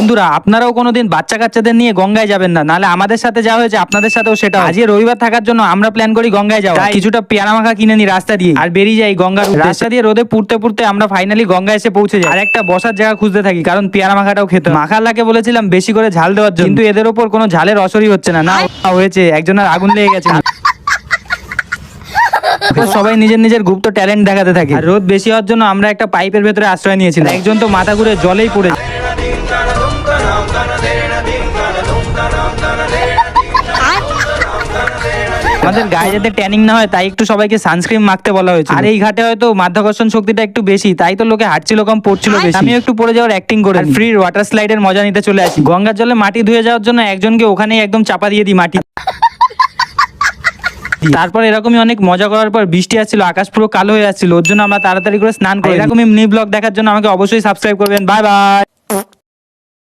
বন্ধুরা আপনারাও কোনোদিন বাচ্চা কাচ্চাদের নিয়ে গঙ্গায় যাবেন না, নাহলে আমাদের সাথে যা হয়েছে আপনাদের সাথেও সেটা। আজকে রবিবার থাকার জন্য আমরা প্ল্যান করি গঙ্গায় যাওয়া। কিছুটা পেয়ারা মাখা কিনে নি রাস্তা দিয়ে, আর বেরিয়ে যাই গঙ্গার রাস্তা দিয়ে। রোদে পুড়তে পুড়তে আমরা ফাইনালি গঙ্গা এসে পৌঁছে যাই, আর একটা বসার জায়গা খুঁজতে থাকি, কারণ পেয়ারা মাখাটাও খেতে হয়। মাখার লাগে বলেছিলাম বেশি করে ঝাল দেওয়ার জন্য, কিন্তু এদের ওপর কোনো ঝালের অসরই হচ্ছে না। না হয়েছে, একজনের আগুন লেগে গেছে। সবাই নিজের নিজের গুপ্ত ট্যালেন্ট দেখাতে থাকে। আর রোদ বেশি হওয়ার জন্য আমরা একটা পাইপের ভেতরে আশ্রয় নিয়েছিলাম। একজন তো মাথা ঘুরে জলেই পড়ে। আমাদের গায়ে যাতে ট্যানিং না হয় তাই একটু সবাইকে সানস্ক্রিন মাখতে বলা হয়েছে। আর এই ঘাটে হয়তো মাধ্যাকর্ষণ শক্তিটা একটু বেশি, তাই তো লোকে হাঁটছিল কম, পড়ছিল বেশি। আমিও একটু পড়ে যাওয়ার অ্যাক্টিং করে ফ্রি ওয়াটার স্লাইডের মজা নিতে চলে আসি। গঙ্গার জলে মাটি ধুয়ে যাওয়ার জন্য একজনকে ওখানেই একদম চাপা দিয়ে দিই মাটি। তারপর এরকমই অনেক মজা করার পর বৃষ্টি আসছিল, আকাশ পুরো কালো হয়ে আসছিল, ওর জন্য আমরা তাড়াতাড়ি করে স্নান করি। এরকমই মিনি ব্লগ দেখার জন্য আমাকে অবশ্যই সাবস্ক্রাইব করবেন। Bye bye.